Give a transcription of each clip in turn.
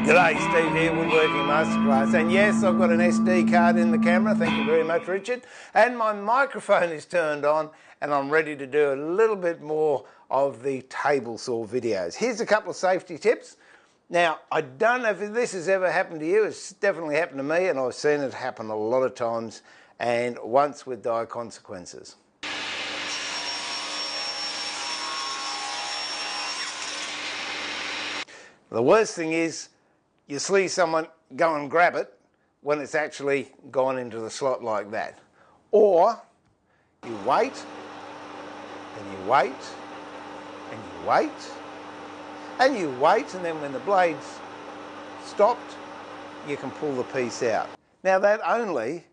G'day, Steve here, Woodworking Masterclass. And yes, I've got an SD card in the camera, thank you very much, Richard. And my microphone is turned on and I'm ready to do a little bit more of the table saw videos. Here's a couple of safety tips. Now, I don't know if this has ever happened to you, it's definitely happened to me and I've seen it happen a lot of times and once with dire consequences. The worst thing is, you see someone go and grab it when it's actually gone into the slot like that. Or you wait, and you wait, and you wait, and you wait, and then when the blade's stopped, you can pull the piece out. Now that only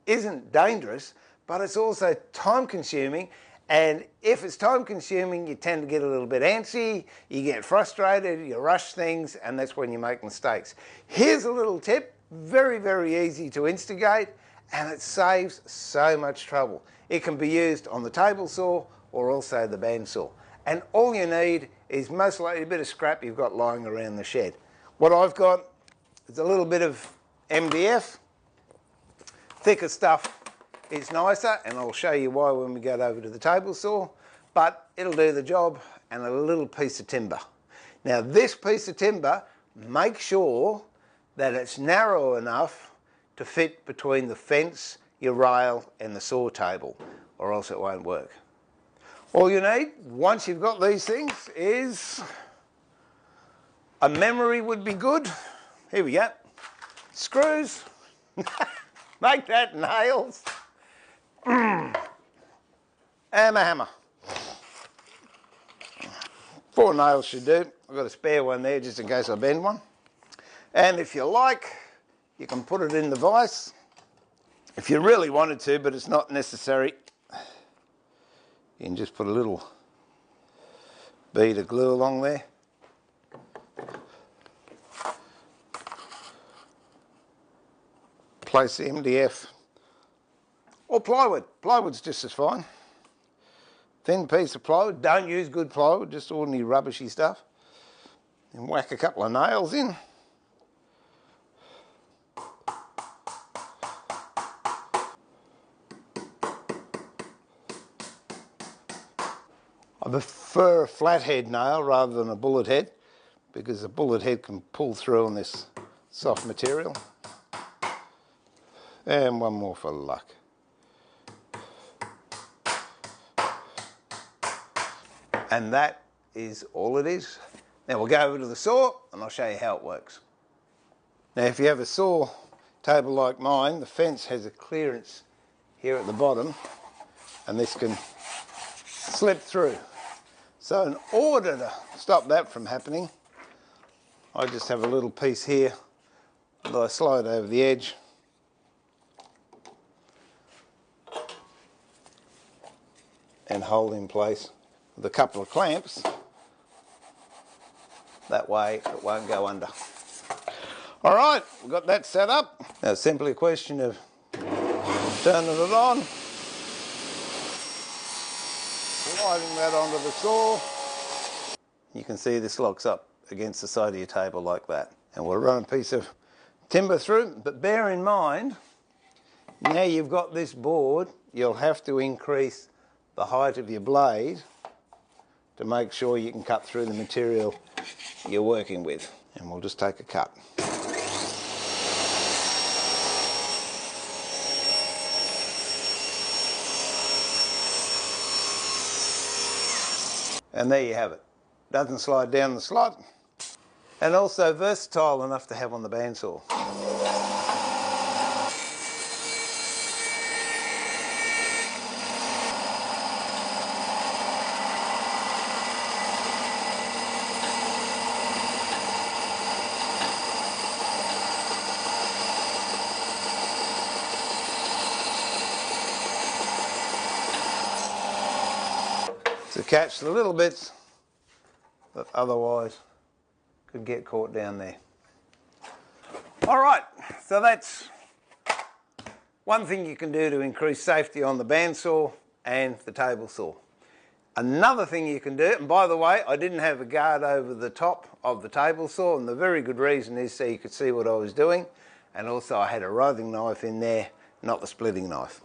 isn't dangerous, but it's also time consuming. And if it's time consuming, you tend to get a little bit antsy, you get frustrated, you rush things, and that's when you make mistakes. Here's a little tip, very, very easy to instigate, and it saves so much trouble. It can be used on the table saw or also the bandsaw. And all you need is most likely a bit of scrap you've got lying around the shed. What I've got is a little bit of MDF, thicker stuff. It's nicer, and I'll show you why when we get over to the table saw, but it'll do the job, and a little piece of timber. Now this piece of timber, make sure that it's narrow enough to fit between the fence, your rail and the saw table, or else it won't work. All you need, once you've got these things, is a memory would be good. Here we go. Screws, make that nails. And a hammer. 4 nails should do. I've got a spare one there just in case I bend one. And if you like, you can put it in the vise. If you really wanted to, but it's not necessary, you can just put a little bead of glue along there. Place the MDF. Or plywood. Plywood's just as fine. Thin piece of plywood. Don't use good plywood, just ordinary rubbishy stuff. And whack a couple of nails in. I prefer a flathead nail rather than a bullet head, because the bullet head can pull through on this soft material. And one more for luck. And that is all it is. Now we'll go over to the saw and I'll show you how it works. Now if you have a saw table like mine, the fence has a clearance here at the bottom and this can slip through. So in order to stop that from happening, I just have a little piece here that I slide over the edge. And hold in place with a couple of clamps. That way it won't go under. All right, we've got that set up. Now it's simply a question of turning it on, sliding that onto the saw. You can see this locks up against the side of your table like that. And we'll run a piece of timber through, but bear in mind, now you've got this board, you'll have to increase the height of your blade to make sure you can cut through the material you're working with. And we'll just take a cut. And there you have it. Doesn't slide down the slot. And also versatile enough to have on the bandsaw. To catch the little bits that otherwise could get caught down there. All right, so that's one thing you can do to increase safety on the bandsaw and the table saw. Another thing you can do, and by the way, I didn't have a guard over the top of the table saw, and the very good reason is so you could see what I was doing, and also I had a writhing knife in there, not the splitting knife.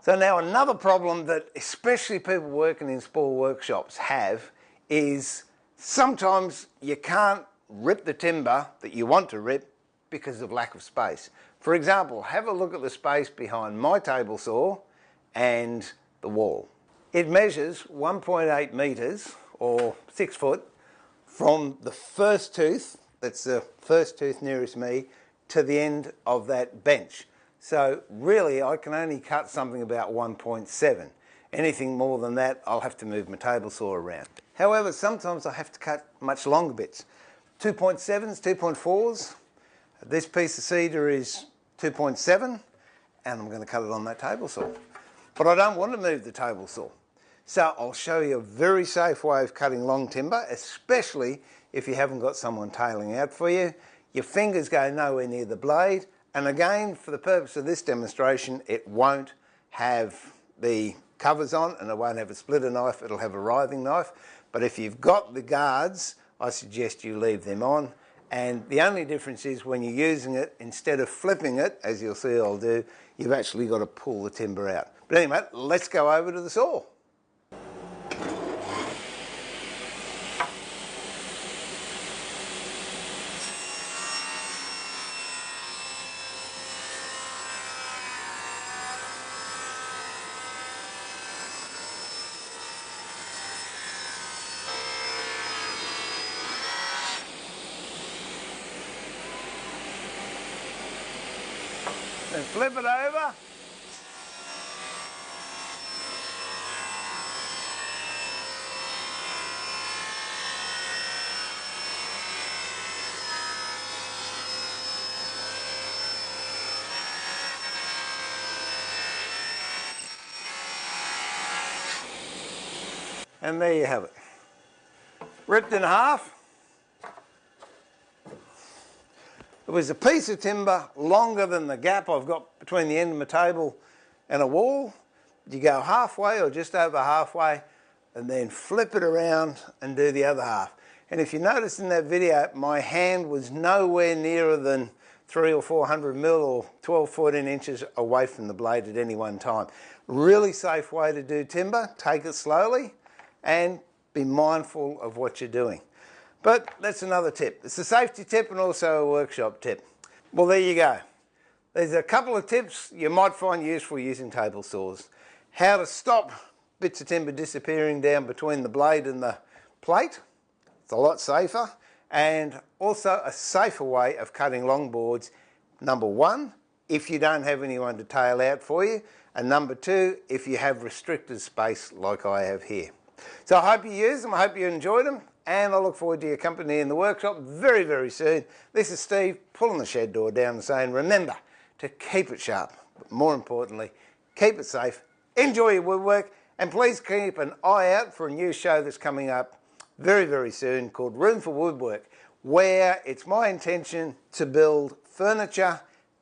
So now another problem that especially people working in small workshops have is sometimes you can't rip the timber that you want to rip because of lack of space. For example, have a look at the space behind my table saw and the wall. It measures 1.8 metres or 6 foot from the first tooth, that's the first tooth nearest me, to the end of that bench. So really I can only cut something about 1.7. Anything more than that I'll have to move my table saw around. However, sometimes I have to cut much longer bits. 2.7s, 2.4s. This piece of cedar is 2.7 and I'm going to cut it on that table saw. But I don't want to move the table saw. So I'll show you a very safe way of cutting long timber, especially if you haven't got someone tailing out for you. Your fingers go nowhere near the blade, and again, for the purpose of this demonstration, it won't have the covers on and it won't have a splitter knife, it'll have a writhing knife. But if you've got the guards, I suggest you leave them on. And the only difference is when you're using it, instead of flipping it, as you'll see I'll do, you've actually got to pull the timber out. But anyway, let's go over to the saw. And flip it over. And there you have it. Ripped in half. It was a piece of timber longer than the gap I've got between the end of my table and a wall. You go halfway or just over halfway and then flip it around and do the other half. And if you notice in that video, my hand was nowhere nearer than 300 or 400 mil or 12, 14 inches away from the blade at any one time. Really safe way to do timber. Take it slowly and be mindful of what you're doing. But that's another tip. It's a safety tip and also a workshop tip. Well, there you go. There's a couple of tips you might find useful using table saws. How to stop bits of timber disappearing down between the blade and the plate. It's a lot safer. And also a safer way of cutting long boards. Number one, if you don't have anyone to tail out for you. And number two, if you have restricted space like I have here. So I hope you use them, I hope you enjoyed them, and I look forward to your company in the workshop very, very soon. This is Steve pulling the shed door down and saying, remember to keep it sharp, but more importantly, keep it safe, enjoy your woodwork, and please keep an eye out for a new show that's coming up very, very soon called Room for Woodwork, where it's my intention to build furniture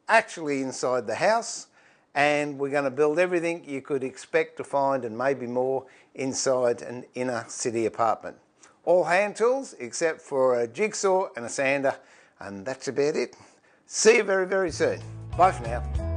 actually inside the house, and we're going to build everything you could expect to find and maybe more inside an inner city apartment. All hand tools except for a jigsaw and a sander, and that's about it. See you very, very soon. Bye for now.